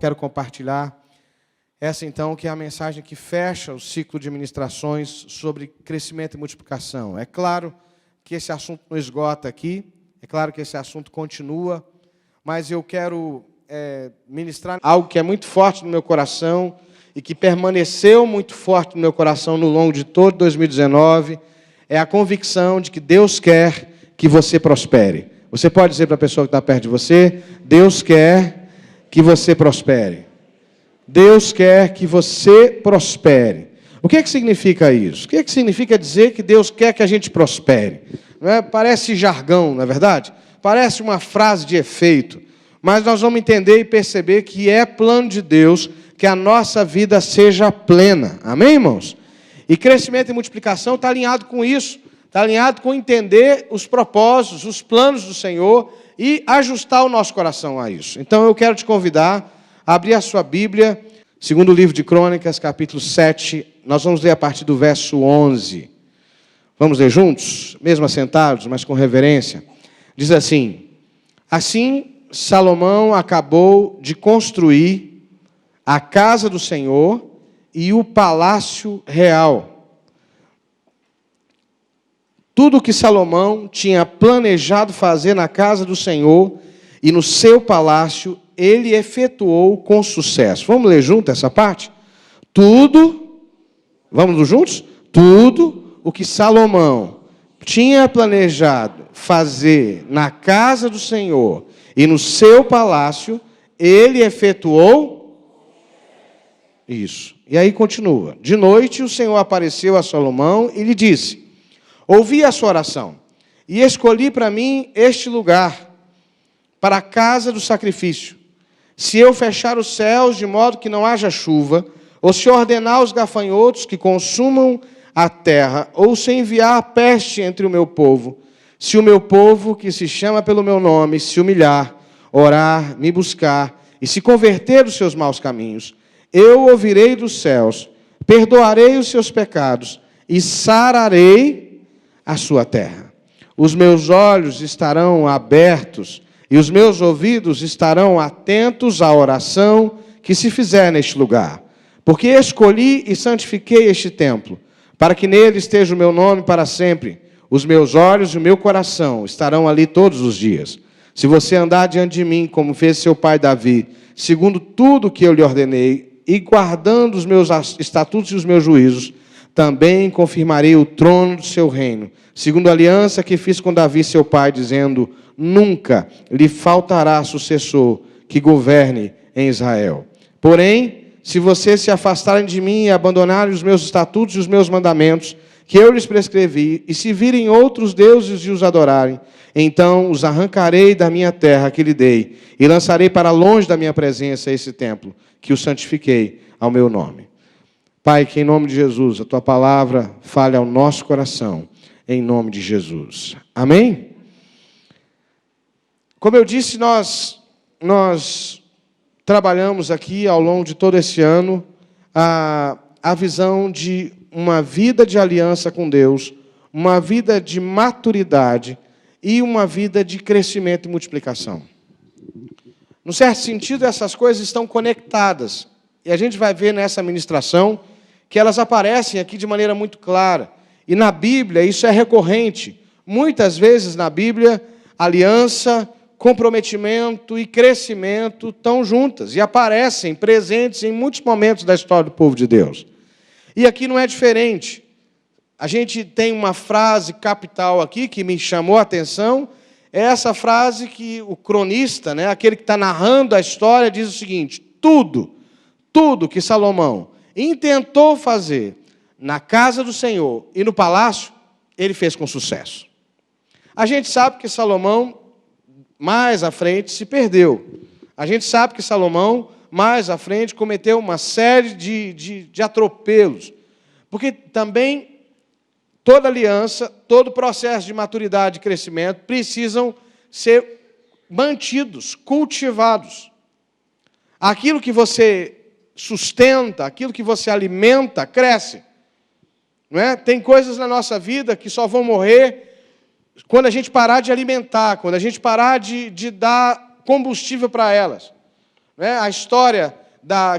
Quero compartilhar essa, então, que é a mensagem que fecha o ciclo de ministrações sobre crescimento e multiplicação. É claro que esse assunto não esgota aqui, é claro que esse assunto continua, mas eu quero ministrar algo que é muito forte no meu coração e que permaneceu muito forte no meu coração no longo de todo 2019, é a convicção de que Deus quer que você prospere. Você pode dizer para a pessoa que está perto de você: Deus quer que você prospere. Deus quer que você prospere. O que significa isso? O que significa dizer que Deus quer que a gente prospere? Não é? Parece jargão, não é verdade? Parece uma frase de efeito. Mas nós vamos entender e perceber que é plano de Deus que a nossa vida seja plena. Amém, irmãos? E crescimento e multiplicação está alinhado com isso. Está alinhado com entender os propósitos, os planos do Senhor e ajustar o nosso coração a isso. Então eu quero te convidar a abrir a sua Bíblia, segundo livro de Crônicas, capítulo 7. Nós vamos ler a partir do verso 11. Vamos ler juntos? Mesmo assentados, mas com reverência. Diz assim: Assim Salomão acabou de construir a casa do Senhor e o palácio real. Tudo o que Salomão tinha planejado fazer na casa do Senhor e no seu palácio, ele efetuou com sucesso. Vamos ler junto essa parte? Vamos juntos? Tudo o que Salomão tinha planejado fazer na casa do Senhor e no seu palácio, ele efetuou isso. E aí continua. De noite o Senhor apareceu a Salomão e lhe disse: Ouvi a sua oração e escolhi para mim este lugar, para a casa do sacrifício. Se eu fechar os céus de modo que não haja chuva, ou se ordenar os gafanhotos que consumam a terra, ou se enviar peste entre o meu povo, se o meu povo, que se chama pelo meu nome, se humilhar, orar, me buscar e se converter dos seus maus caminhos, eu ouvirei dos céus, perdoarei os seus pecados e sararei a sua terra. Os meus olhos estarão abertos e os meus ouvidos estarão atentos à oração que se fizer neste lugar, porque escolhi e santifiquei este templo, para que nele esteja o meu nome para sempre. Os meus olhos e o meu coração estarão ali todos os dias. Se você andar diante de mim, como fez seu pai Davi, segundo tudo o que eu lhe ordenei, e guardando os meus estatutos e os meus juízos, também confirmarei o trono do seu reino, segundo a aliança que fiz com Davi, seu pai, dizendo: nunca lhe faltará sucessor que governe em Israel. Porém, se vocês se afastarem de mim e abandonarem os meus estatutos e os meus mandamentos, que eu lhes prescrevi, e se virem outros deuses e os adorarem, então os arrancarei da minha terra que lhe dei, e lançarei para longe da minha presença esse templo, que o santifiquei ao meu nome. Pai, que em nome de Jesus, a Tua palavra fale ao nosso coração, em nome de Jesus. Amém? Como eu disse, nós trabalhamos aqui ao longo de todo esse ano a visão de uma vida de aliança com Deus, uma vida de maturidade e uma vida de crescimento e multiplicação. No certo sentido, essas coisas estão conectadas. E a gente vai ver nessa ministração que elas aparecem aqui de maneira muito clara. E na Bíblia isso é recorrente. Muitas vezes na Bíblia, aliança, comprometimento e crescimento estão juntas e aparecem presentes em muitos momentos da história do povo de Deus. E aqui não é diferente. A gente tem uma frase capital aqui que me chamou a atenção. É essa frase que o cronista, aquele que está narrando a história, diz o seguinte: tudo que Salomão intentou fazer na casa do Senhor e no palácio, ele fez com sucesso. A gente sabe que Salomão, mais à frente, se perdeu. A gente sabe que Salomão, mais à frente, cometeu uma série de atropelos. Porque também toda aliança, todo processo de maturidade e crescimento precisam ser mantidos, cultivados. Aquilo que você sustenta, aquilo que você alimenta, cresce. Não é? Tem coisas na nossa vida que só vão morrer quando a gente parar de alimentar, quando a gente parar de dar combustível para elas. né? A história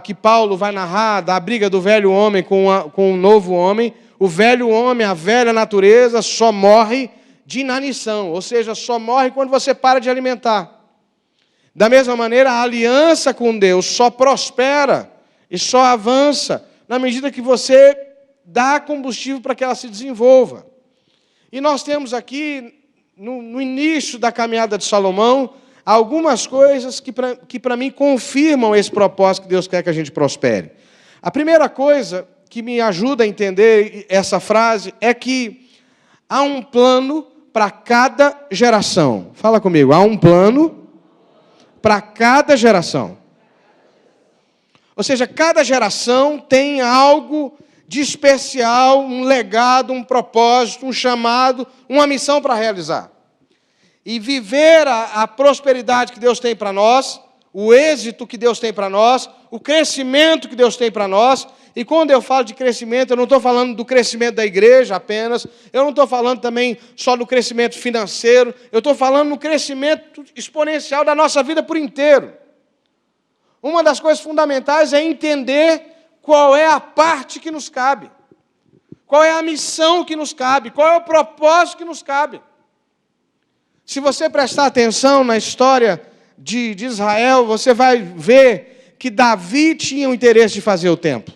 que Paulo vai narrar da briga do velho homem com o novo homem. O velho homem, a velha natureza, só morre de inanição, ou seja, só morre quando você para de alimentar. Da mesma maneira, a aliança com Deus só prospera e só avança na medida que você dá combustível para que ela se desenvolva. E nós temos aqui, no início da caminhada de Salomão, algumas coisas que para mim confirmam esse propósito que Deus quer que a gente prospere. A primeira coisa que me ajuda a entender essa frase é que há um plano para cada geração. Fala comigo, há um plano para cada geração. Ou seja, cada geração tem algo de especial, um legado, um propósito, um chamado, uma missão para realizar. E viver a prosperidade que Deus tem para nós, o êxito que Deus tem para nós, o crescimento que Deus tem para nós. E quando eu falo de crescimento, eu não estou falando do crescimento da igreja apenas, eu não estou falando também só do crescimento financeiro, eu estou falando no crescimento exponencial da nossa vida por inteiro. Uma das coisas fundamentais é entender qual é a parte que nos cabe, qual é a missão que nos cabe, qual é o propósito que nos cabe. Se você prestar atenção na história de Israel, você vai ver que Davi tinha o interesse de fazer o templo.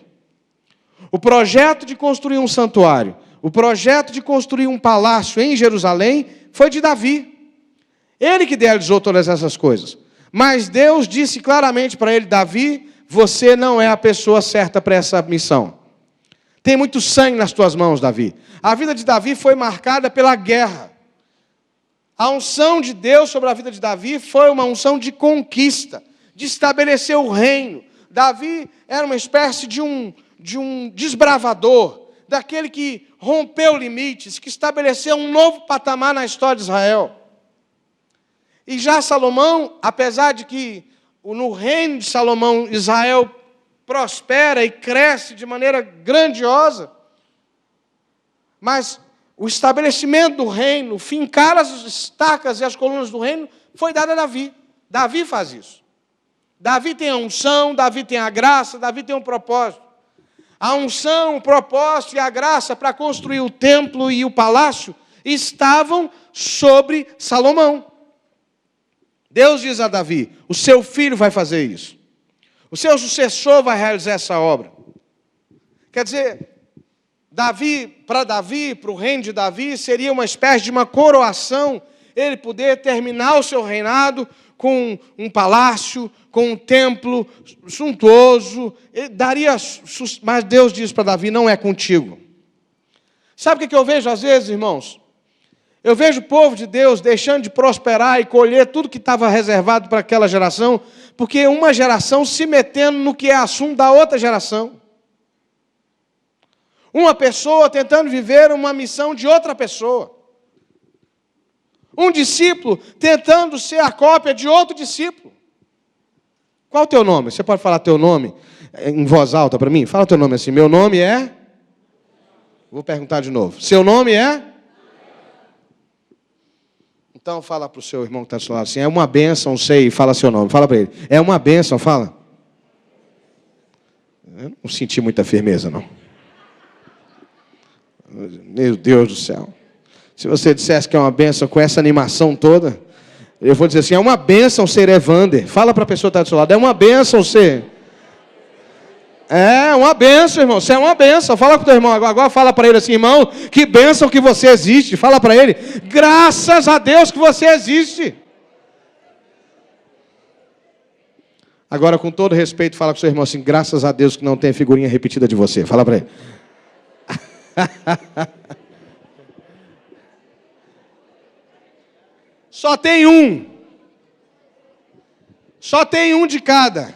O projeto de construir um santuário, o projeto de construir um palácio em Jerusalém foi de Davi. Ele que idealizou todas essas coisas. Mas Deus disse claramente para ele, Davi, você não é a pessoa certa para essa missão. Tem muito sangue nas tuas mãos, Davi. A vida de Davi foi marcada pela guerra. A unção de Deus sobre a vida de Davi foi uma unção de conquista, de estabelecer o reino. Davi era uma espécie de um desbravador, daquele que rompeu limites, que estabeleceu um novo patamar na história de Israel. E já Salomão, apesar de que no reino de Salomão, Israel prospera e cresce de maneira grandiosa, mas o estabelecimento do reino, fincar as estacas e as colunas do reino, foi dado a Davi. Davi faz isso. Davi tem a unção, Davi tem a graça, Davi tem um propósito. A unção, o propósito e a graça para construir o templo e o palácio estavam sobre Salomão. Deus diz a Davi, o seu filho vai fazer isso. O seu sucessor vai realizar essa obra. Quer dizer, para o reino de Davi, seria uma espécie de uma coroação, ele poder terminar o seu reinado com um palácio, com um templo suntuoso. Mas Deus diz para Davi, não é contigo. Sabe o que eu vejo às vezes, irmãos? Eu vejo o povo de Deus deixando de prosperar e colher tudo que estava reservado para aquela geração, porque uma geração se metendo no que é assunto da outra geração. Uma pessoa tentando viver uma missão de outra pessoa. Um discípulo tentando ser a cópia de outro discípulo. Qual o teu nome? Você pode falar teu nome em voz alta para mim? Fala teu nome assim. Meu nome é... Vou perguntar de novo. Seu nome é... Então fala para o seu irmão que está do seu lado assim, é uma bênção, sei, fala seu nome, fala para ele. É uma bênção, fala. Eu não senti muita firmeza, não. Meu Deus do céu. Se você dissesse que é uma bênção com essa animação toda, eu vou dizer assim, é uma bênção ser Evander. Fala para a pessoa que está do seu lado, é uma bênção ser... É uma bênção, irmão. Você é uma bênção. Fala com o teu irmão. Agora fala para ele assim, irmão, que bênção que você existe. Fala para ele, graças a Deus que você existe. Agora, com todo respeito, fala com o seu irmão assim, graças a Deus que não tem figurinha repetida de você. Fala para ele. Só tem um. Só tem um de cada.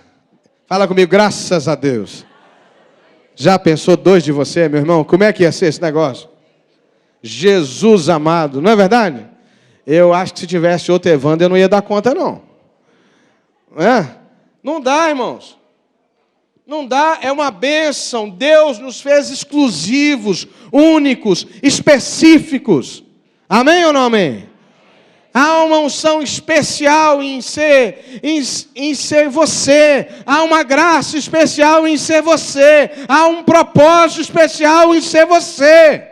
Fala comigo, graças a Deus. Já pensou dois de você, meu irmão? Como é que ia ser esse negócio? Jesus amado, não é verdade? Eu acho que se tivesse outro Evandro, eu não ia dar conta, não. Não dá, irmãos. Não dá, é uma bênção. Deus nos fez exclusivos, únicos, específicos. Amém ou não amém? Há uma unção especial em ser você. Há uma graça especial em ser você. Há um propósito especial em ser você.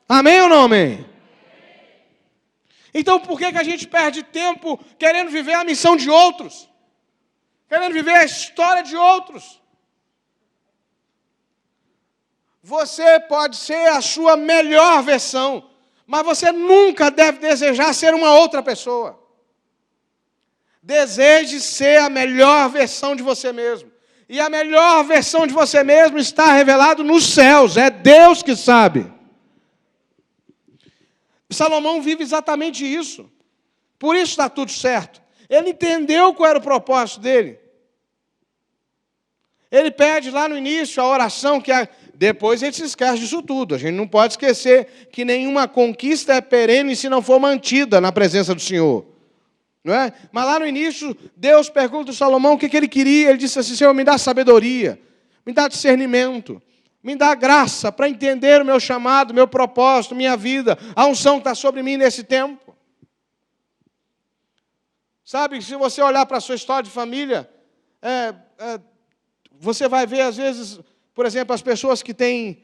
Amém ou não amém? Então por que a gente perde tempo querendo viver a missão de outros? Querendo viver a história de outros? Você pode ser a sua melhor versão, mas você nunca deve desejar ser uma outra pessoa. Deseje ser a melhor versão de você mesmo. E a melhor versão de você mesmo está revelado nos céus. É Deus que sabe. Salomão vive exatamente isso. Por isso está tudo certo. Ele entendeu qual era o propósito dele. Ele pede lá no início a oração que depois ele se esquece disso tudo. A gente não pode esquecer que nenhuma conquista é perene se não for mantida na presença do Senhor. Não é? Mas lá no início, Deus pergunta a Salomão o que ele queria. Ele disse assim: Senhor, me dá sabedoria, me dá discernimento, me dá graça para entender o meu chamado, meu propósito, minha vida. A unção está sobre mim nesse tempo. Sabe, se você olhar para a sua história de família, você vai ver, às vezes, por exemplo, as pessoas que têm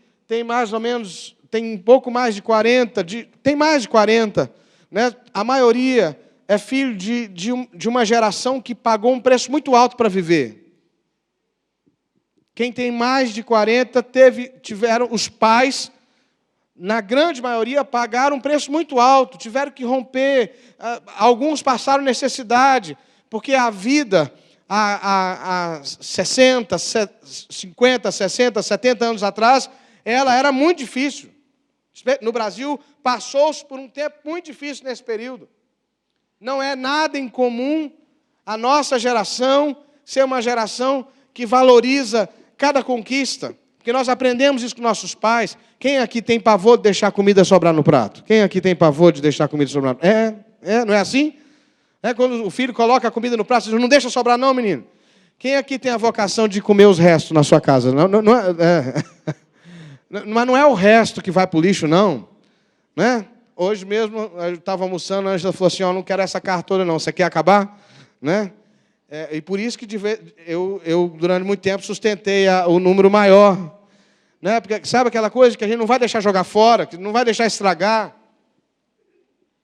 mais ou menos, têm um pouco mais de 40, tem mais de 40, né? A maioria é filho de uma geração que pagou um preço muito alto para viver. Quem tem mais de 40 tiveram os pais, na grande maioria, pagaram um preço muito alto, tiveram que romper, alguns passaram necessidade, porque a vida, há 60, 50, 60, 70 anos atrás, ela era muito difícil. No Brasil, passou-se por um tempo muito difícil nesse período. Não é nada incomum a nossa geração ser uma geração que valoriza cada conquista, porque nós aprendemos isso com nossos pais. Quem aqui tem pavor de deixar comida sobrar no prato? Quem aqui tem pavor de deixar comida sobrar no prato? Não é assim? Quando o filho coloca a comida no prato, você diz: não deixa sobrar não, menino. Quem aqui tem a vocação de comer os restos na sua casa? Mas não é o resto que vai para o lixo, não. Né? Hoje mesmo, eu estava almoçando, a Ângela falou assim: não quero essa carne toda não, você quer acabar? Né? E por isso que eu, durante muito tempo, sustentei o número maior. Né? Porque sabe aquela coisa que a gente não vai deixar jogar fora, que não vai deixar estragar?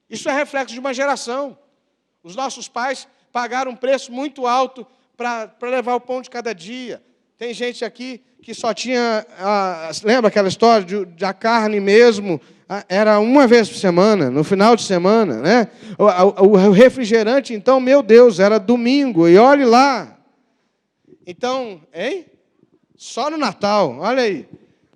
Isso é reflexo de uma geração. Os nossos pais pagaram um preço muito alto para levar o pão de cada dia. Tem gente aqui que só tinha... lembra aquela história de a carne mesmo? Era uma vez por semana, no final de semana. Né? O refrigerante, então, meu Deus, era domingo. E olhe lá. Então, só no Natal, olha aí.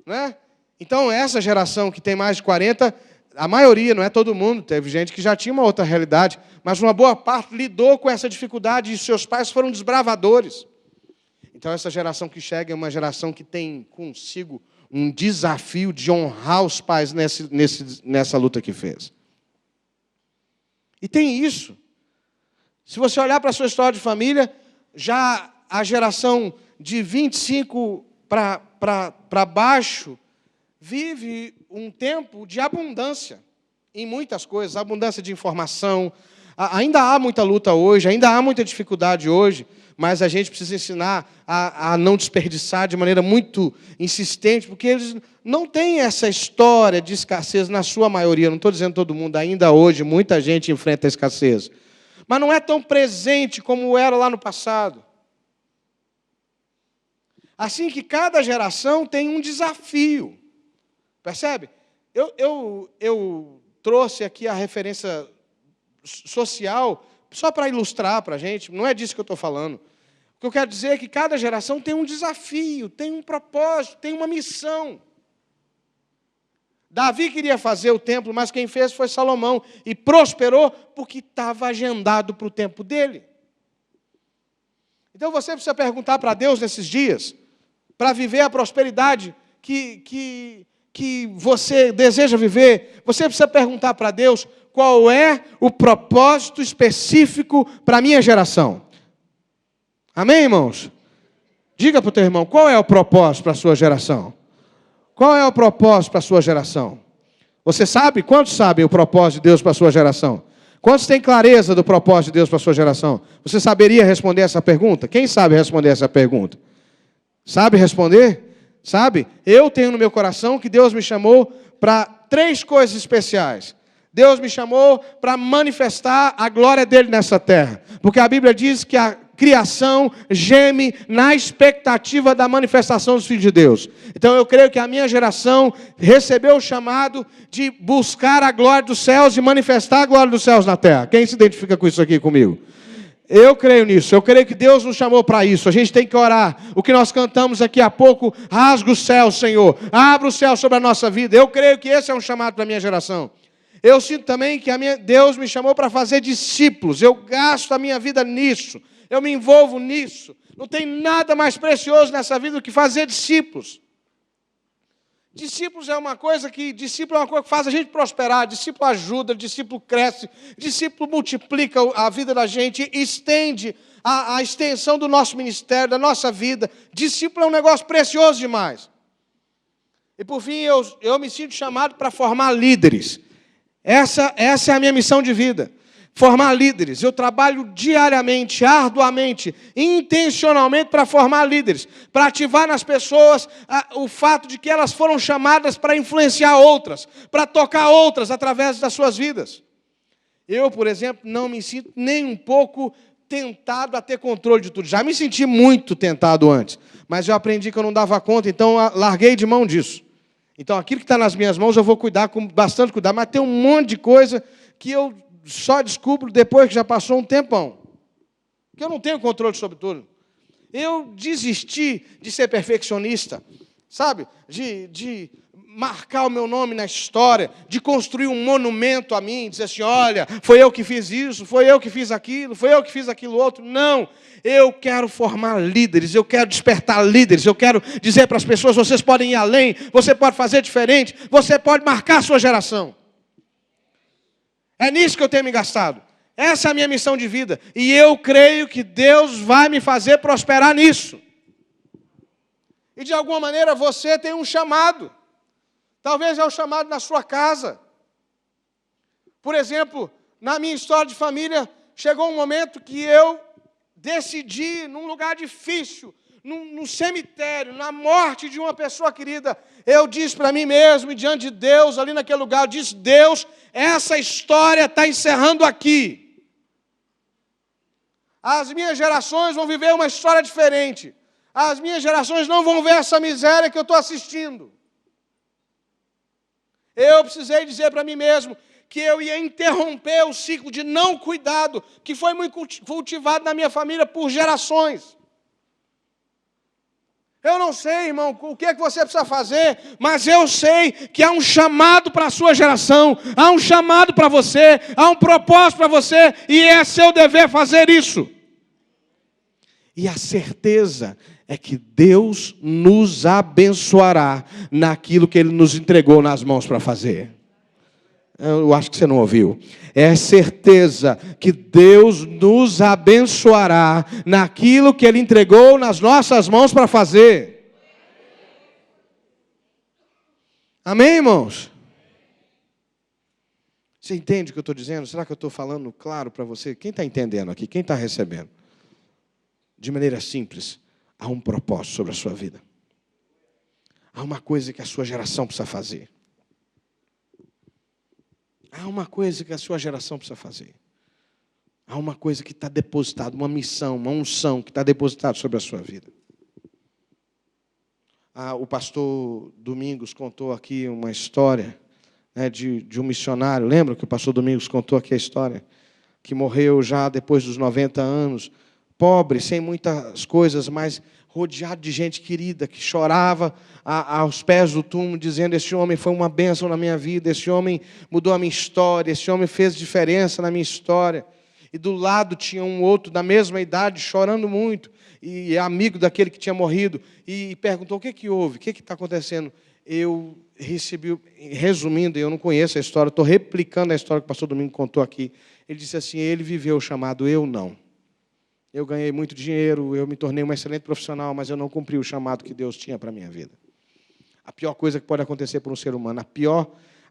Né? Então, essa geração que tem mais de 40... A maioria, não é todo mundo, teve gente que já tinha uma outra realidade, mas uma boa parte lidou com essa dificuldade e seus pais foram desbravadores. Então, essa geração que chega é uma geração que tem consigo um desafio de honrar os pais nessa luta que fez. E tem isso. Se você olhar para a sua história de família, já a geração de 25 para baixo vive um tempo de abundância em muitas coisas, abundância de informação. Ainda há muita luta hoje, ainda há muita dificuldade hoje, mas a gente precisa ensinar a não desperdiçar de maneira muito insistente, porque eles não têm essa história de escassez na sua maioria. Não estou dizendo todo mundo, ainda hoje muita gente enfrenta a escassez. Mas não é tão presente como era lá no passado. Assim que cada geração tem um desafio. Percebe? Eu trouxe aqui a referência social só para ilustrar para a gente. Não é disso que eu estou falando. O que eu quero dizer é que cada geração tem um desafio, tem um propósito, tem uma missão. Davi queria fazer o templo, mas quem fez foi Salomão. E prosperou porque estava agendado para o tempo dele. Então você precisa perguntar para Deus nesses dias, para viver a prosperidade que você deseja viver, você precisa perguntar para Deus qual é o propósito específico para a minha geração. Amém, irmãos? Diga para o teu irmão, qual é o propósito para a sua geração? Qual é o propósito para a sua geração? Você sabe? Quantos sabem o propósito de Deus para a sua geração? Quantos têm clareza do propósito de Deus para a sua geração? Você saberia responder essa pergunta? Quem sabe responder essa pergunta? Sabe responder? Sabe? Eu tenho no meu coração que Deus me chamou para 3 coisas especiais. Deus me chamou para manifestar a glória dele nessa terra. Porque a Bíblia diz que a criação geme na expectativa da manifestação dos filhos de Deus. Então eu creio que a minha geração recebeu o chamado de buscar a glória dos céus e manifestar a glória dos céus na terra. Quem se identifica com isso aqui comigo? Eu creio nisso, eu creio que Deus nos chamou para isso. A gente tem que orar. O que nós cantamos aqui há pouco, rasga o céu, Senhor. Abra o céu sobre a nossa vida. Eu creio que esse é um chamado para a minha geração. Eu sinto também que Deus me chamou para fazer discípulos. Eu gasto a minha vida nisso. Eu me envolvo nisso. Não tem nada mais precioso nessa vida do que fazer discípulos. Discípulos é uma coisa que faz a gente prosperar, discípulo ajuda, discípulo cresce, discípulo multiplica a vida da gente, estende a extensão do nosso ministério, da nossa vida. Discípulo é um negócio precioso demais. E por fim, eu me sinto chamado para formar líderes. Essa é a minha missão de vida. Formar líderes. Eu trabalho diariamente, arduamente, intencionalmente para formar líderes, para ativar nas pessoas o fato de que elas foram chamadas para influenciar outras, para tocar outras através das suas vidas. Eu, por exemplo, não me sinto nem um pouco tentado a ter controle de tudo. Já me senti muito tentado antes, mas eu aprendi que eu não dava conta, então larguei de mão disso. Então, aquilo que está nas minhas mãos eu vou cuidar com bastante cuidado, mas tem um monte de coisa que eu só descubro depois que já passou um tempão. Que eu não tenho controle sobre tudo. Eu desisti de ser perfeccionista, sabe? De marcar o meu nome na história, de construir um monumento a mim, dizer assim, olha, foi eu que fiz isso, foi eu que fiz aquilo, foi eu que fiz aquilo outro. Não, eu quero formar líderes, eu quero despertar líderes, eu quero dizer para as pessoas, vocês podem ir além, você pode fazer diferente, você pode marcar a sua geração. É nisso que eu tenho me gastado. Essa é a minha missão de vida. E eu creio que Deus vai me fazer prosperar nisso. E de alguma maneira você tem um chamado. Talvez é um chamado na sua casa. Por exemplo, na minha história de família, chegou um momento que eu decidi, num lugar difícil, num cemitério, na morte de uma pessoa querida, eu disse para mim mesmo, e diante de Deus, ali naquele lugar, eu disse, Deus, essa história está encerrando aqui. As minhas gerações vão viver uma história diferente. As minhas gerações não vão ver essa miséria que eu estou assistindo. Eu precisei dizer para mim mesmo que eu ia interromper o ciclo de não cuidado que foi muito cultivado na minha família por gerações. Eu não sei, irmão, o que é que você precisa fazer, mas eu sei que há um chamado para a sua geração, há um chamado para você, há um propósito para você, e é seu dever fazer isso. E a certeza é que Deus nos abençoará naquilo que Ele nos entregou nas mãos para fazer. Eu acho que você não ouviu. É certeza que Deus nos abençoará naquilo que Ele entregou nas nossas mãos para fazer. Amém, irmãos? Você entende o que eu estou dizendo? Será que eu estou falando claro para você? Quem está entendendo aqui? Quem está recebendo? De maneira simples, há um propósito sobre a sua vida. Há uma coisa que a sua geração precisa fazer. Há uma coisa que a sua geração precisa fazer. Há uma coisa que está depositada, uma missão, uma unção que está depositada sobre a sua vida. O pastor Domingos contou aqui uma história, né, de um missionário. Lembra que o pastor Domingos contou aqui a história? Que morreu já depois dos 90 anos, pobre, sem muitas coisas, mas rodeado de gente querida, que chorava aos pés do túmulo, dizendo, esse homem foi uma bênção na minha vida, esse homem mudou a minha história, esse homem fez diferença na minha história. E do lado tinha um outro da mesma idade, chorando muito, e amigo daquele que tinha morrido, e perguntou, o que houve? O que está acontecendo? Eu recebi, resumindo, eu não conheço a história, estou replicando a história que o pastor Domingo contou aqui. Ele disse assim, ele viveu o chamado, eu não. Eu ganhei muito dinheiro, eu me tornei um excelente profissional, mas eu não cumpri o chamado que Deus tinha para a minha vida. A pior coisa que pode acontecer para um ser humano,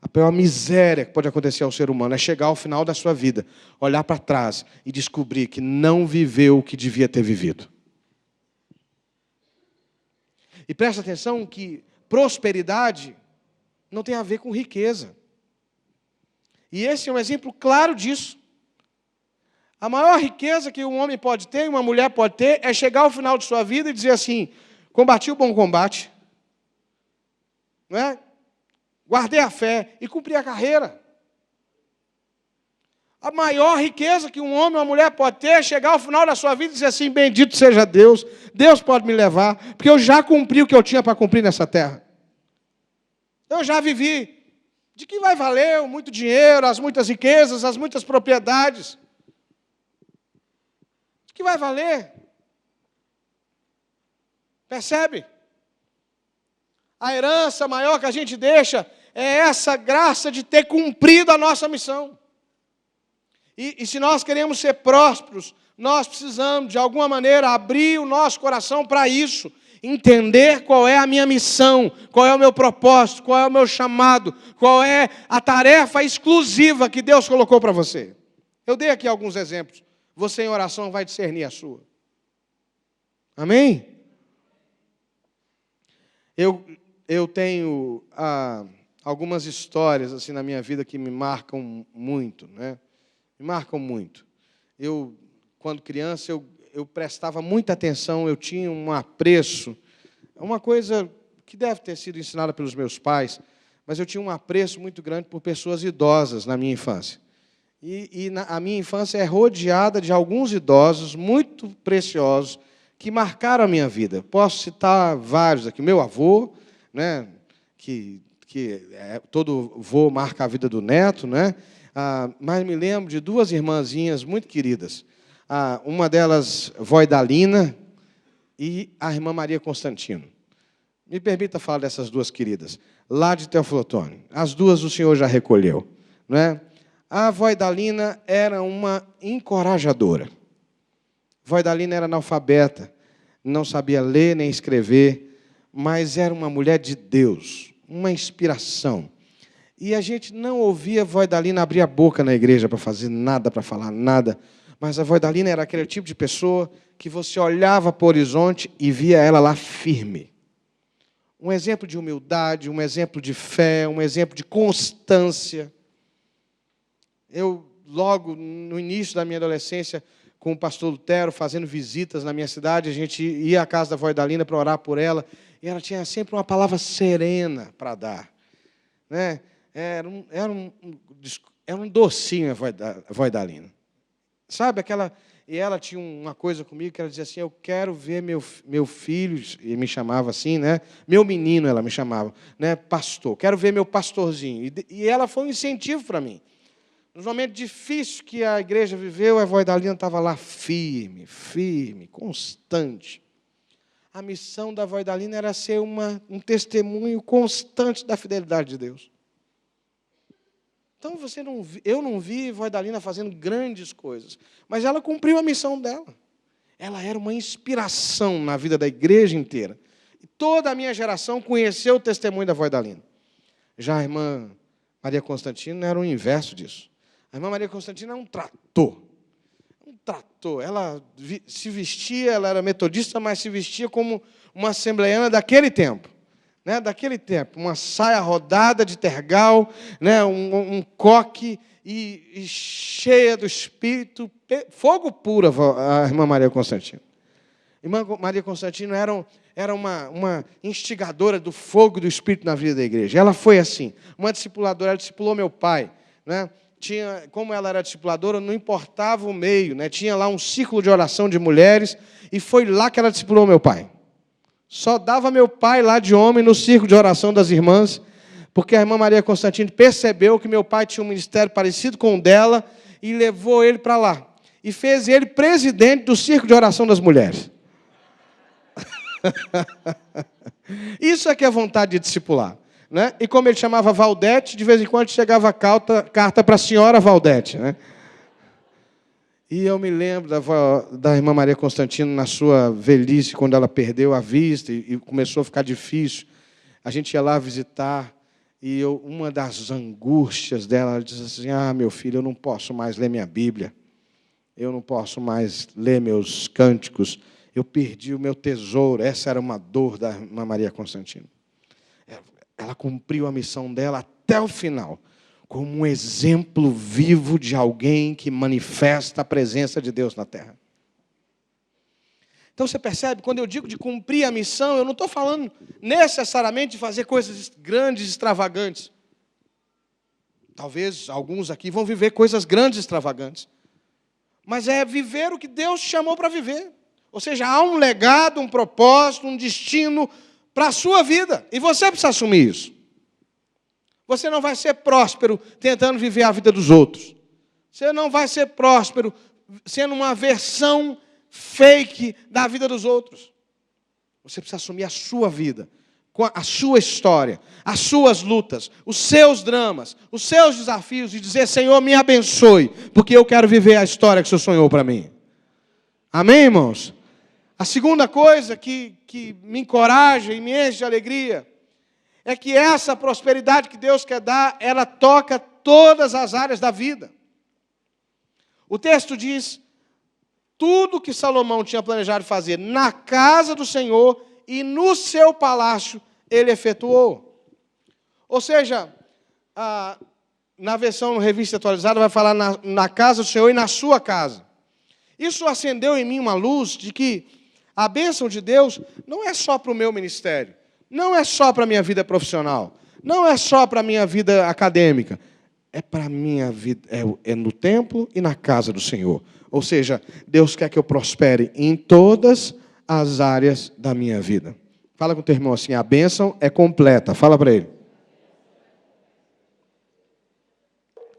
A pior miséria que pode acontecer ao ser humano é chegar ao final da sua vida, olhar para trás e descobrir que não viveu o que devia ter vivido. E presta atenção que prosperidade não tem a ver com riqueza. E esse é um exemplo claro disso. A maior riqueza que um homem pode ter, uma mulher pode ter, é chegar ao final de sua vida e dizer assim: combati o bom combate, não é? Guardei a fé e cumpri a carreira. A maior riqueza que um homem ou uma mulher pode ter é chegar ao final da sua vida e dizer assim: bendito seja Deus, Deus pode me levar, porque eu já cumpri o que eu tinha para cumprir nessa terra. Eu já vivi. De que vai valer o muito dinheiro, as muitas riquezas, as muitas propriedades? De que vai valer? Percebe? A herança maior que a gente deixa é essa graça de ter cumprido a nossa missão. E se nós queremos ser prósperos, nós precisamos, de alguma maneira, abrir o nosso coração para isso. Entender qual é a minha missão, qual é o meu propósito, qual é o meu chamado, qual é a tarefa exclusiva que Deus colocou para você. Eu dei aqui alguns exemplos. Você em oração vai discernir a sua. Amém? Eu tenho algumas histórias assim na minha vida que me marcam muito, né? Me marcam muito. Quando criança, eu prestava muita atenção, eu tinha um apreço, uma coisa que deve ter sido ensinada pelos meus pais, mas eu tinha um apreço muito grande por pessoas idosas na minha infância. A minha infância é rodeada de alguns idosos muito preciosos que marcaram a minha vida. Posso citar vários aqui. Meu avô, né, todo avô marca a vida do neto, né? Mas me lembro de duas irmãzinhas muito queridas. Uma delas, vó Idalina, e a irmã Maria Constantino. Me permita falar dessas duas queridas, lá de Teoflotone. As duas o Senhor já recolheu, não é? A vó Idalina era uma encorajadora. A vó Idalina era analfabeta, não sabia ler nem escrever, mas era uma mulher de Deus, uma inspiração. E a gente não ouvia a vó Idalina abrir a boca na igreja para fazer nada, para falar nada. Mas a vó Idalina era aquele tipo de pessoa que você olhava para o horizonte e via ela lá firme. Um exemplo de humildade, um exemplo de fé, um exemplo de constância. Eu, logo no início da minha adolescência, com o pastor Lutero, fazendo visitas na minha cidade, a gente ia à casa da vó Idalina para orar por ela, e ela tinha sempre uma palavra serena para dar, né? Era um docinho a vó Idalina. Sabe, e ela tinha uma coisa comigo que ela dizia assim: eu quero ver meu filho, e me chamava assim, né? Meu menino, ela me chamava, né? Pastor, quero ver meu pastorzinho. E ela foi um incentivo para mim. Nos momentos difíceis que a igreja viveu, a vó Idalina estava lá firme, constante. A missão da vó Idalina era ser um testemunho constante da fidelidade de Deus. Então, eu não vi a vó Idalina fazendo grandes coisas, mas ela cumpriu a missão dela. Ela era uma inspiração na vida da igreja inteira. E toda a minha geração conheceu o testemunho da vó Idalina. Já a irmã Maria Constantino era o inverso disso. A irmã Maria Constantino era um trator. Ela se vestia, ela era metodista, mas se vestia como uma assembleiana daquele tempo. Né, daquele tempo, uma saia rodada de tergal, né, um coque e cheia do Espírito, fogo puro, a irmã Maria Constantino. A irmã Maria Constantino era uma instigadora do fogo do Espírito na vida da igreja. Ela foi assim, uma discipuladora, ela discipulou meu pai. Né, como ela era discipuladora, não importava o meio, né, tinha lá um círculo de oração de mulheres, e foi lá que ela discipulou meu pai. Só dava meu pai lá de homem no círculo de oração das irmãs, porque a irmã Maria Constantino percebeu que meu pai tinha um ministério parecido com o dela e levou ele para lá. E fez ele presidente do círculo de oração das mulheres. Isso é que é vontade de discipular. Né? E como ele chamava Valdete, de vez em quando chegava carta para a senhora Valdete. Né? E eu me lembro da irmã Maria Constantino, na sua velhice, quando ela perdeu a vista e começou a ficar difícil. A gente ia lá visitar, E uma das angústias dela, ela diz assim, meu filho, eu não posso mais ler minha Bíblia. Eu não posso mais ler meus cânticos. Eu perdi o meu tesouro. Essa era uma dor da irmã Maria Constantina. Ela cumpriu a missão dela até o final, como um exemplo vivo de alguém que manifesta a presença de Deus na terra. Então você percebe, quando eu digo de cumprir a missão, eu não estou falando necessariamente de fazer coisas grandes, extravagantes. Talvez alguns aqui vão viver coisas grandes, extravagantes. Mas é viver o que Deus chamou para viver. Ou seja, há um legado, um propósito, um destino para a sua vida. E você precisa assumir isso. Você não vai ser próspero tentando viver a vida dos outros. Você não vai ser próspero sendo uma versão fake da vida dos outros. Você precisa assumir a sua vida, a sua história, as suas lutas, os seus dramas, os seus desafios e dizer, Senhor, me abençoe, porque eu quero viver a história que o Senhor sonhou para mim. Amém, irmãos? A segunda coisa que me encoraja e me enche de alegria é que essa prosperidade que Deus quer dar, ela toca todas as áreas da vida. O texto diz, tudo que Salomão tinha planejado fazer na casa do Senhor e no seu palácio, ele efetuou. Ou seja, na versão revista atualizada, vai falar na casa do Senhor e na sua casa. Isso acendeu em mim uma luz de que a bênção de Deus não é só para o meu ministério, não é só para a minha vida profissional, não é só para a minha vida acadêmica, é para a minha vida, é no templo e na casa do Senhor. Ou seja, Deus quer que eu prospere em todas as áreas da minha vida. Fala com o teu irmão assim, a bênção é completa. Fala para ele.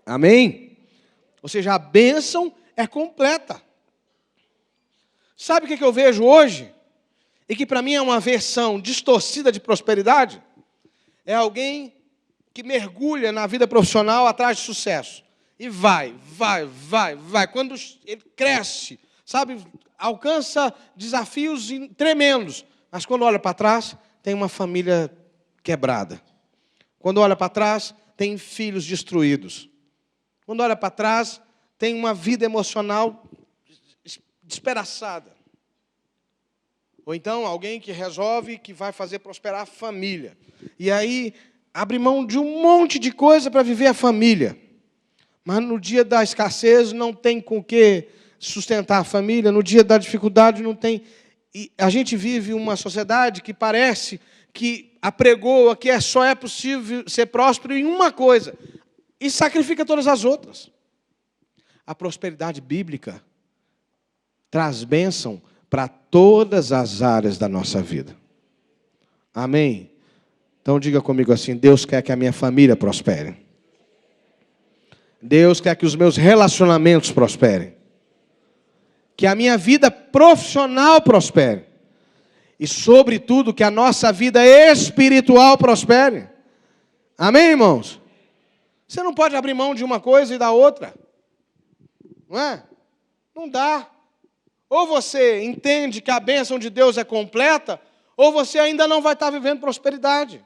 Amém? Ou seja, a bênção é completa. Sabe o que eu vejo hoje? E que para mim é uma versão distorcida de prosperidade? É alguém que mergulha na vida profissional atrás de sucesso. E vai. Quando ele cresce, sabe, alcança desafios tremendos. Mas quando olha para trás, tem uma família quebrada. Quando olha para trás, tem filhos destruídos. Quando olha para trás, tem uma vida emocional despedaçada. Ou então, alguém que resolve que vai fazer prosperar a família. E aí, abre mão de um monte de coisa para viver a família. Mas no dia da escassez não tem com o que sustentar a família, no dia da dificuldade não tem. E a gente vive uma sociedade que parece que apregoa que só é possível ser próspero em uma coisa e sacrifica todas as outras. A prosperidade bíblica traz bênção para todas as áreas da nossa vida. Amém? Então diga comigo assim, Deus quer que a minha família prospere. Deus quer que os meus relacionamentos prosperem. Que a minha vida profissional prospere. E, sobretudo, que a nossa vida espiritual prospere. Amém, irmãos? Você não pode abrir mão de uma coisa e da outra. Não é? Não dá. Ou você entende que a bênção de Deus é completa, ou você ainda não vai estar vivendo prosperidade.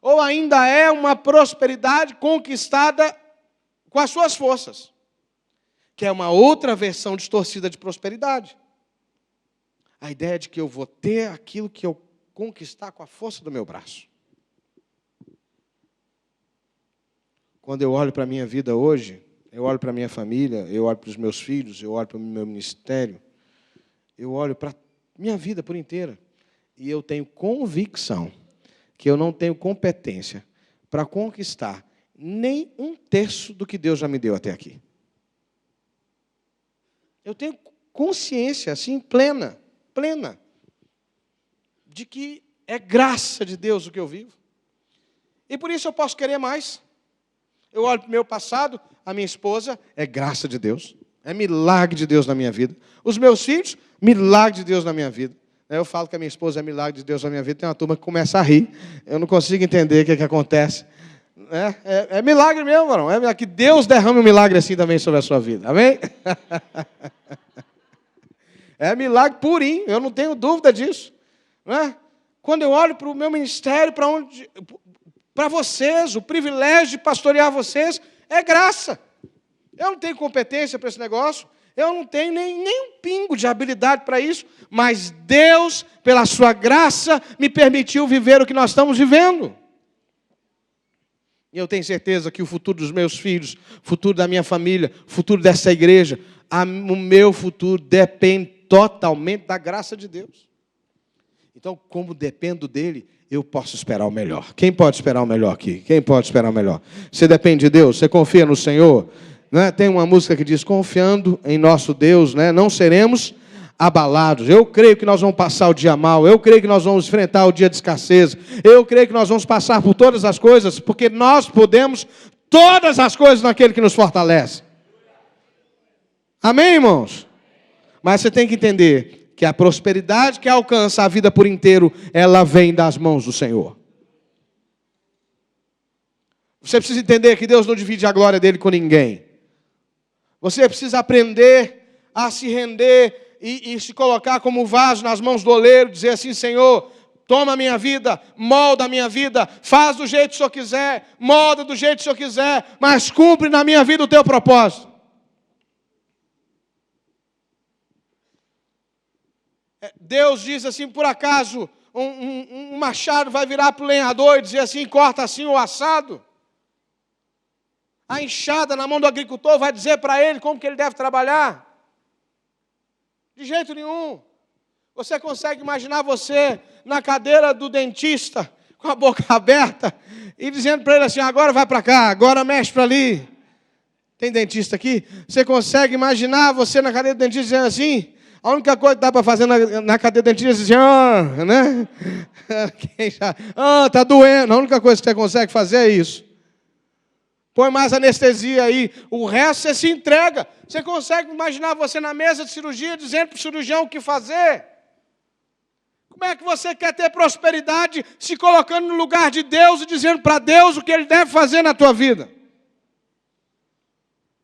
Ou ainda é uma prosperidade conquistada com as suas forças, que é uma outra versão distorcida de prosperidade. A ideia de que eu vou ter aquilo que eu conquistar com a força do meu braço. Quando eu olho para a minha vida hoje, eu olho para a minha família, eu olho para os meus filhos, eu olho para o meu ministério, eu olho para a minha vida por inteira, e eu tenho convicção que eu não tenho competência para conquistar nem 1/3 do que Deus já me deu até aqui. Eu tenho consciência, assim, plena, de que é graça de Deus o que eu vivo. E por isso eu posso querer mais. Eu olho para o meu passado, a minha esposa é graça de Deus, é milagre de Deus na minha vida. Os meus filhos, milagre de Deus na minha vida. Eu falo que a minha esposa é milagre de Deus na minha vida, tem uma turma que começa a rir. Eu não consigo entender o que acontece. É milagre mesmo, varão. É que Deus derrame um milagre assim também sobre a sua vida. Amém? É milagre purinho, eu não tenho dúvida disso. Não é? Quando eu olho para o meu ministério, para onde para vocês, o privilégio de pastorear vocês é graça. Eu não tenho competência para esse negócio, eu não tenho nem um pingo de habilidade para isso, mas Deus, pela sua graça, me permitiu viver o que nós estamos vivendo. E eu tenho certeza que o futuro dos meus filhos, o futuro da minha família, o futuro dessa igreja, o meu futuro depende totalmente da graça de Deus. Então, como dependo dele, eu posso esperar o melhor. Quem pode esperar o melhor aqui? Quem pode esperar o melhor? Você depende de Deus? Você confia no Senhor? Né? Tem uma música que diz, confiando em nosso Deus, né? Não seremos abalados. Eu creio que nós vamos passar o dia mal. Eu creio que nós vamos enfrentar o dia de escassez. Eu creio que nós vamos passar por todas as coisas, porque nós podemos todas as coisas naquele que nos fortalece. Amém, irmãos? Mas você tem que entender que a prosperidade que alcança a vida por inteiro, ela vem das mãos do Senhor. Você precisa entender que Deus não divide a glória dele com ninguém. Você precisa aprender a se render e se colocar como vaso nas mãos do oleiro, dizer assim, Senhor, toma a minha vida, molda a minha vida, faz do jeito que o Senhor quiser, molda do jeito que o Senhor quiser, mas cumpre na minha vida o teu propósito. Deus diz assim, por acaso, um machado vai virar para o lenhador e dizer assim, corta assim o assado? A enxada na mão do agricultor vai dizer para ele como que ele deve trabalhar? De jeito nenhum. Você consegue imaginar você na cadeira do dentista, com a boca aberta, e dizendo para ele assim, agora vai para cá, agora mexe para ali. Tem dentista aqui? Você consegue imaginar você na cadeira do dentista dizendo assim? A única coisa que dá para fazer na cadeira do dentista é dizer, né? Está doendo. A única coisa que você consegue fazer é isso. Põe mais anestesia aí. O resto você se entrega. Você consegue imaginar você na mesa de cirurgia dizendo para o cirurgião o que fazer? Como é que você quer ter prosperidade se colocando no lugar de Deus e dizendo para Deus o que Ele deve fazer na tua vida?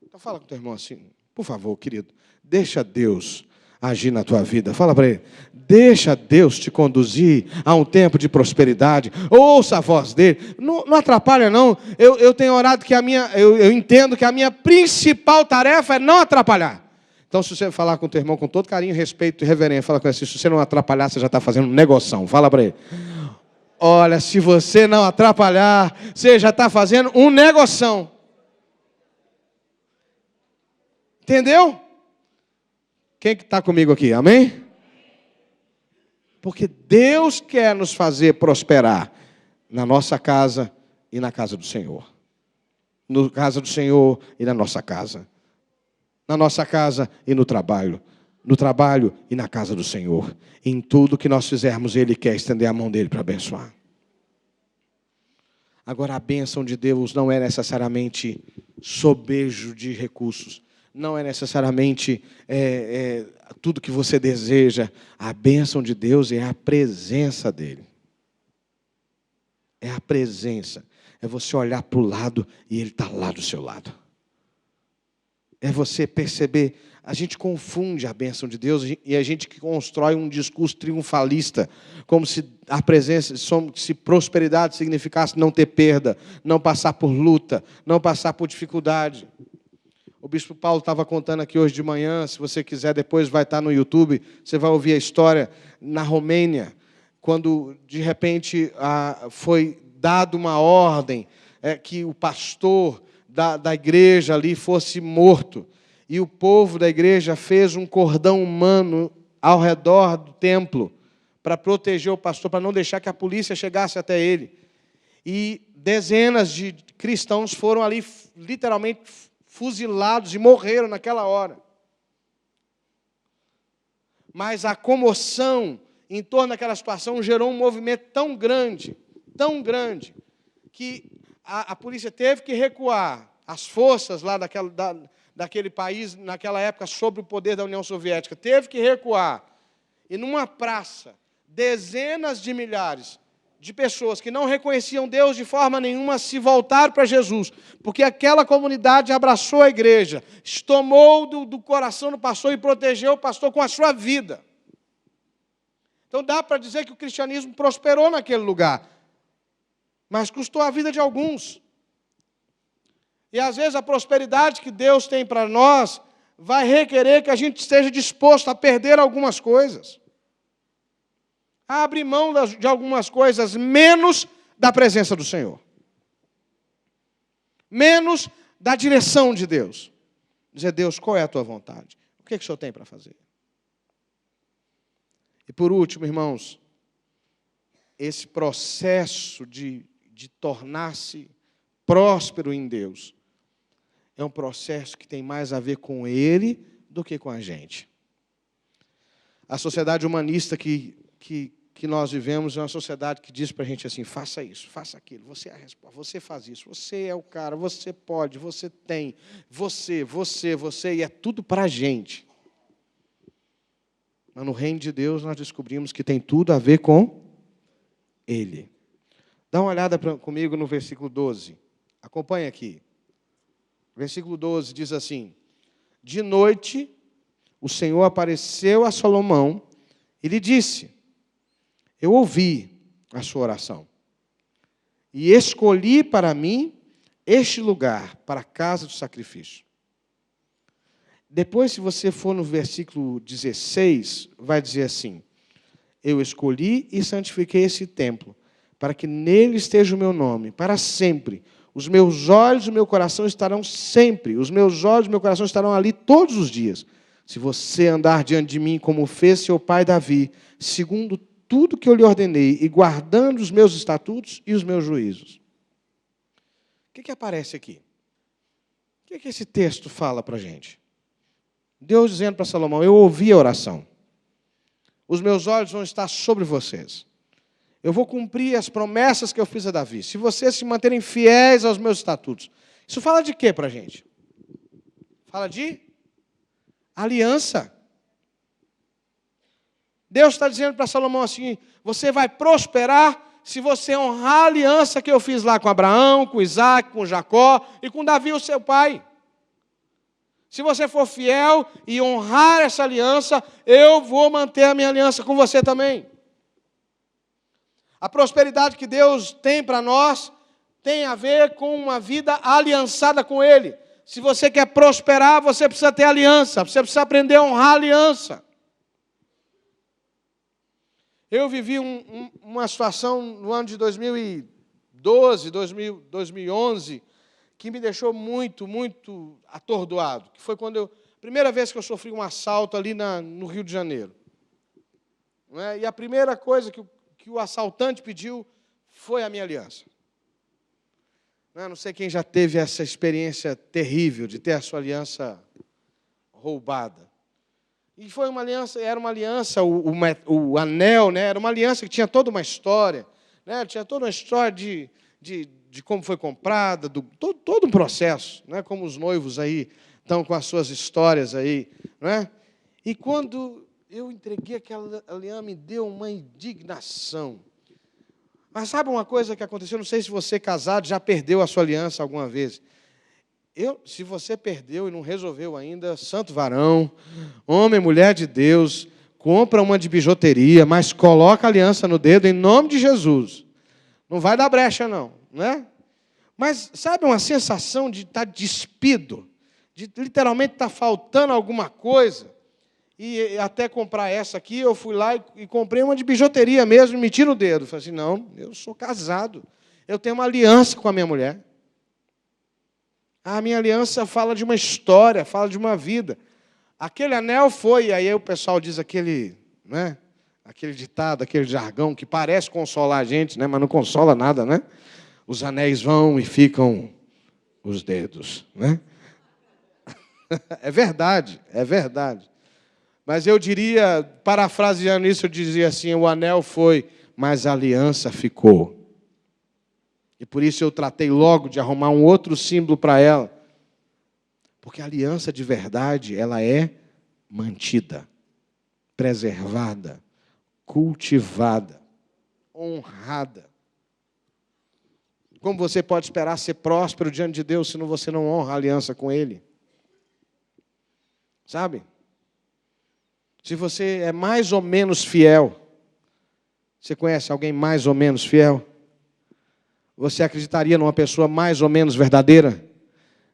Então fala com o teu irmão assim, por favor, querido, deixa Deus agir na tua vida. Fala para ele, deixa Deus te conduzir a um tempo de prosperidade. Ouça a voz dele. Não atrapalha não. Eu tenho orado que eu entendo que a minha principal tarefa é não atrapalhar. Então, se você falar com o teu irmão com todo carinho, respeito e reverência, fala com ele assim, se você não atrapalhar, você já está fazendo um negoção. Fala para ele. Olha, se você não atrapalhar, você já está fazendo um negoção. Entendeu? Quem que está comigo aqui? Amém? Porque Deus quer nos fazer prosperar na nossa casa e na casa do Senhor. Na casa do Senhor e na nossa casa. Na nossa casa e no trabalho. No trabalho e na casa do Senhor. Em tudo que nós fizermos, Ele quer estender a mão dele para abençoar. Agora, a bênção de Deus não é necessariamente sobejo de recursos. Não é necessariamente tudo que você deseja. A bênção de Deus é a presença dEle. É a presença. É você olhar para o lado e Ele está lá do seu lado. É você perceber. A gente confunde a bênção de Deus e a gente constrói um discurso triunfalista, como se a presença, se prosperidade significasse não ter perda, não passar por luta, não passar por dificuldade. O bispo Paulo estava contando aqui hoje de manhã, se você quiser, depois vai estar no YouTube, você vai ouvir a história na Romênia, quando, de repente, foi dada uma ordem que o pastor da igreja ali fosse morto, e o povo da igreja fez um cordão humano ao redor do templo, para proteger o pastor, para não deixar que a polícia chegasse até ele. E dezenas de cristãos foram ali, literalmente, fuzilados e morreram naquela hora. Mas a comoção em torno daquela situação gerou um movimento tão grande, que a polícia teve que recuar. As forças lá daquele país, naquela época, sob o poder da União Soviética, teve que recuar. E numa praça, dezenas de milhares de pessoas que não reconheciam Deus de forma nenhuma se voltaram para Jesus, porque aquela comunidade abraçou a igreja, tomou do coração do pastor e protegeu o pastor com a sua vida. Então dá para dizer que o cristianismo prosperou naquele lugar. mas custou a vida de alguns. E às vezes a prosperidade que Deus tem para nós vai requerer que a gente esteja disposto a perder algumas coisas, a abrir mão de algumas coisas, menos da presença do Senhor, menos da direção de Deus. Dizer: Deus, qual é a tua vontade? O que o Senhor tem para fazer? E por último, irmãos, esse processo de tornar-se próspero em Deus é um processo que tem mais a ver com Ele do que com a gente. A sociedade humanista que nós vivemos é uma sociedade que diz para a gente assim: faça isso, faça aquilo, você é a resposta, você faz isso, você é o cara, você pode, você tem, você, e é tudo para a gente. Mas no reino de Deus nós descobrimos que tem tudo a ver com Ele. Dá uma olhada comigo no versículo 12. Acompanhe aqui. Versículo 12 diz assim: de noite o Senhor apareceu a Salomão e lhe disse: eu ouvi a sua oração e escolhi para mim este lugar para a casa do sacrifício. Depois, se você for no versículo 16, vai dizer assim: eu escolhi e santifiquei esse templo, para que nele esteja o meu nome, para sempre. Os meus olhos e o meu coração estarão sempre, os meus olhos e o meu coração estarão ali todos os dias. Se você andar diante de mim como fez seu pai Davi, segundo tudo que eu lhe ordenei, e guardando os meus estatutos e os meus juízos. O que aparece aqui? O que esse texto fala para a gente? Deus dizendo para Salomão: eu ouvi a oração. Os meus olhos vão estar sobre vocês. Eu vou cumprir as promessas que eu fiz a Davi. Se vocês se manterem fiéis aos meus estatutos. Isso fala de quê para a gente? Fala de aliança. Deus está dizendo para Salomão assim: você vai prosperar se você honrar a aliança que eu fiz lá com Abraão, com Isaac, com Jacó e com Davi, o seu pai. Se você for fiel e honrar essa aliança, eu vou manter a minha aliança com você também. A prosperidade que Deus tem para nós tem a ver com uma vida aliançada com Ele. Se você quer prosperar, você precisa ter aliança, você precisa aprender a honrar a aliança. Eu vivi uma situação no ano de 2012, 2011, que me deixou muito, muito atordoado. Que foi quando primeira vez que eu sofri um assalto ali no Rio de Janeiro. Não é? E a primeira coisa que o assaltante pediu foi a minha aliança. Não sei quem já teve essa experiência terrível de ter a sua aliança roubada. E foi uma aliança, era uma aliança, o anel, né, era uma aliança que tinha toda uma história, né, tinha toda uma história de como foi comprada, todo um processo, né, como os noivos aí estão com as suas histórias aí, né? E quando eu entreguei aquela aliança, me deu uma indignação. Mas sabe uma coisa que aconteceu? Não sei se você, casado, já perdeu a sua aliança alguma vez. Se você perdeu e não resolveu ainda, santo varão, homem, mulher de Deus, compra uma de bijuteria, mas coloca a aliança no dedo em nome de Jesus. Não vai dar brecha, não, né? Mas sabe uma sensação de estar despido, de literalmente estar faltando alguma coisa? E até comprar essa aqui, eu fui lá e comprei uma de bijuteria mesmo, e meti no dedo. Falei assim: não, eu sou casado, eu tenho uma aliança com a minha mulher. A minha aliança fala de uma história, fala de uma vida. Aquele anel foi, aí o pessoal diz aquele ditado, aquele jargão que parece consolar a gente, né, mas não consola nada, né? Os anéis vão e ficam os dedos, né? É verdade, é verdade. Mas eu diria, parafraseando isso, eu dizia assim: o anel foi, mas a aliança ficou. E por isso eu tratei logo de arrumar um outro símbolo para ela. Porque a aliança de verdade, ela é mantida, preservada, cultivada, honrada. Como você pode esperar ser próspero diante de Deus se você não honra a aliança com Ele? Sabe? Se você é mais ou menos fiel, você conhece alguém mais ou menos fiel? você acreditaria numa pessoa mais ou menos verdadeira?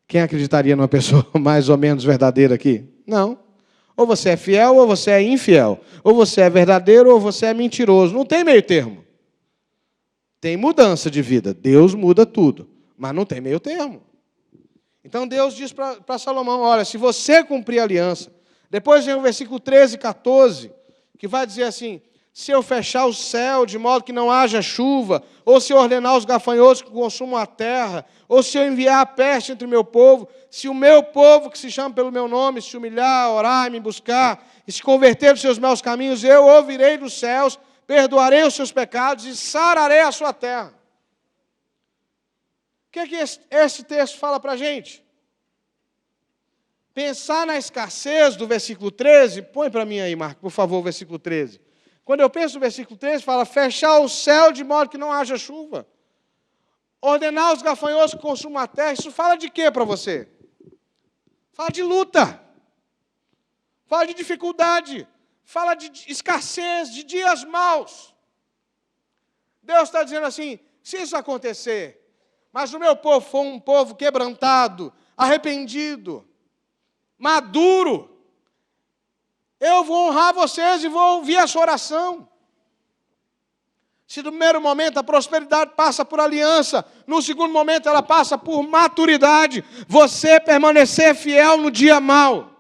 Quem acreditaria numa pessoa mais ou menos verdadeira aqui? Não. Ou você é fiel ou você é infiel. Ou você é verdadeiro ou você é mentiroso. Não tem meio termo. Tem mudança de vida. Deus muda tudo. Mas não tem meio termo. Então Deus diz para Salomão, olha, se você cumprir a aliança, depois vem o versículo 13 e 14, que vai dizer assim, se eu fechar o céu de modo que não haja chuva, ou se eu ordenar os gafanhotos que consumam a terra, ou se eu enviar a peste entre o meu povo, se o meu povo, que se chama pelo meu nome, se humilhar, orar, me buscar, e se converter dos seus maus caminhos, eu ouvirei dos céus, perdoarei os seus pecados e sararei a sua terra. O que esse texto fala para a gente? Pensar na escassez do versículo 13, põe para mim aí, Marco, por favor, o versículo 13. Quando eu penso no versículo 13, fala, fechar o céu de modo que não haja chuva. Ordenar os gafanhotos que consumam a terra, isso fala de quê para você? Fala de luta. Fala de dificuldade. Fala de escassez, de dias maus. Deus está dizendo assim, se isso acontecer, mas o meu povo for um povo quebrantado, arrependido, maduro, eu vou honrar vocês e vou ouvir a sua oração. Se no primeiro momento a prosperidade passa por aliança, no segundo momento ela passa por maturidade, você permanecer fiel no dia mau.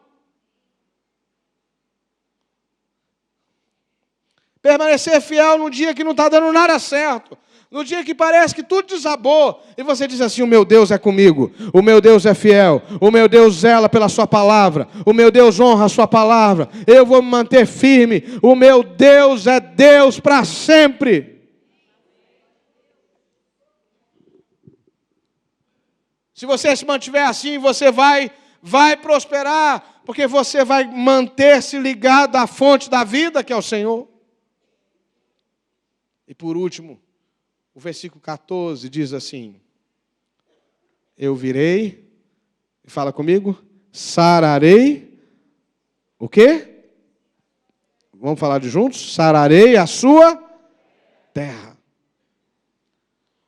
Permanecer fiel no dia que não está dando nada certo. No dia que parece que tudo desabou, e você diz assim, o meu Deus é comigo, o meu Deus é fiel, o meu Deus zela pela sua palavra, o meu Deus honra a sua palavra, eu vou me manter firme, o meu Deus é Deus para sempre. Se você se mantiver assim, você vai prosperar, porque você vai manter-se ligado à fonte da vida, que é o Senhor. E por último, o versículo 14 diz assim, eu virei, fala comigo, sararei, o quê? Vamos falar de juntos? Sararei a sua terra.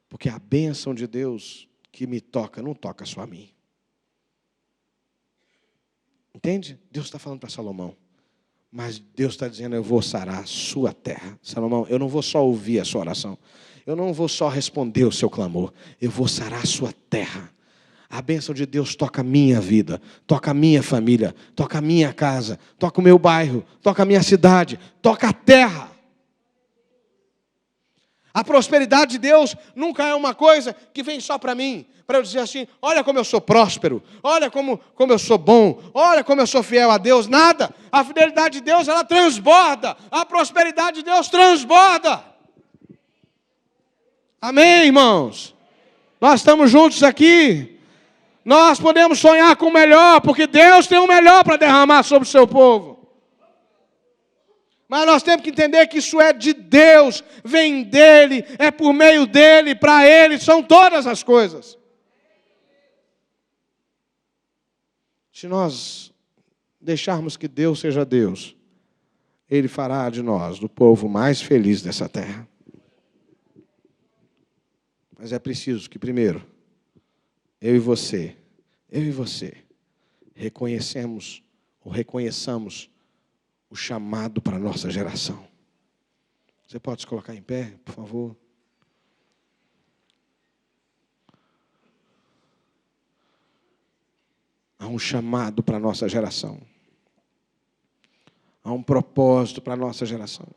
Porque a bênção de Deus que me toca, não toca só a mim. Entende? Deus está falando para Salomão. Mas Deus está dizendo, eu vou sarar a sua terra. Salomão, eu não vou só ouvir a sua oração. Eu não vou só responder o seu clamor. Eu vou sarar a sua terra. A bênção de Deus toca a minha vida, toca a minha família, toca a minha casa, toca o meu bairro, toca a minha cidade, toca a terra. A prosperidade de Deus nunca é uma coisa que vem só para mim, para eu dizer assim, olha como eu sou próspero, olha como eu sou bom, olha como eu sou fiel a Deus. Nada. A fidelidade de Deus, ela transborda. A prosperidade de Deus transborda. Amém, irmãos? Nós estamos juntos aqui. Nós podemos sonhar com o melhor, porque Deus tem o melhor para derramar sobre o seu povo. Mas nós temos que entender que isso é de Deus, vem dEle, é por meio dEle, para Ele, são todas as coisas. Se nós deixarmos que Deus seja Deus, Ele fará de nós o povo mais feliz dessa terra. Mas é preciso que primeiro, eu e você, reconheçamos o chamado para a nossa geração. Você pode se colocar em pé, por favor? Há um chamado para a nossa geração. Há um propósito para a nossa geração.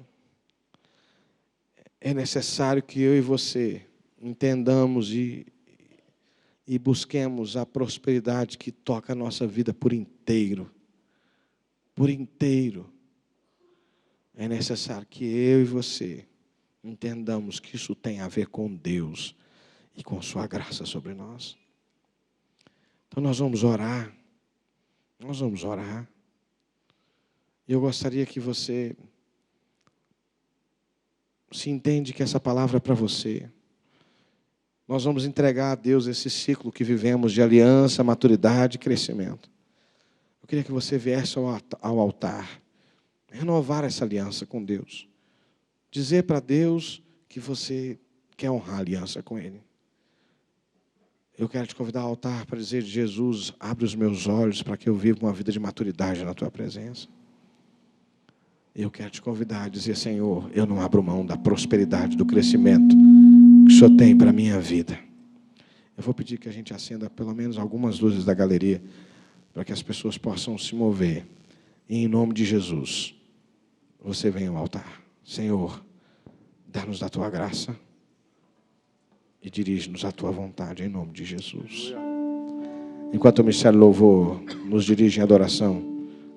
É necessário que eu e você entendamos e busquemos a prosperidade que toca a nossa vida por inteiro. Por inteiro. É necessário que eu e você entendamos que isso tem a ver com Deus e com sua graça sobre nós. Então nós vamos orar. Nós vamos orar. E eu gostaria que você se entende que essa palavra é para você. Nós vamos entregar a Deus esse ciclo que vivemos de aliança, maturidade e crescimento. Eu queria que você viesse ao altar, renovar essa aliança com Deus. Dizer para Deus que você quer honrar a aliança com Ele. Eu quero te convidar ao altar para dizer: Jesus, abre os meus olhos para que eu viva uma vida de maturidade na tua presença. Eu quero te convidar a dizer: Senhor, eu não abro mão da prosperidade, do crescimento que o Senhor tem para a minha vida. Eu vou pedir que a gente acenda pelo menos algumas luzes da galeria, para que as pessoas possam se mover. E em nome de Jesus, você vem ao altar. Senhor, dá-nos da tua graça e dirige-nos à tua vontade, em nome de Jesus. Enquanto o Ministério Louvor nos dirige em adoração,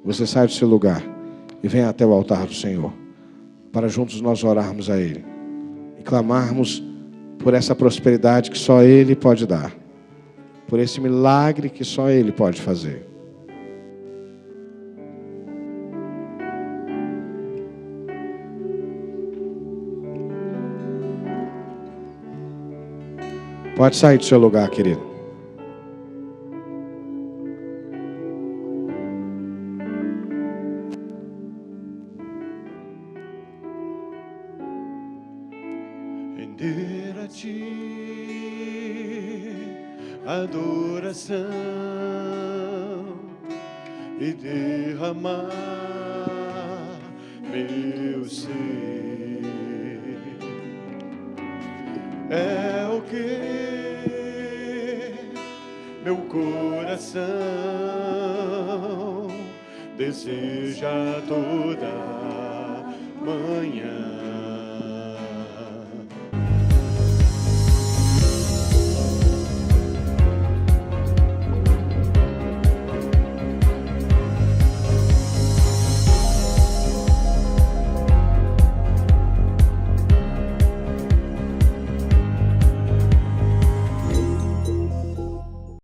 você sai do seu lugar e vem até o altar do Senhor, para juntos nós orarmos a Ele e clamarmos por essa prosperidade que só Ele pode dar, por esse milagre que só Ele pode fazer. Pode sair do seu lugar, querido. Render a ti adoração e derramar meu ser. É o que meu coração deseja toda manhã.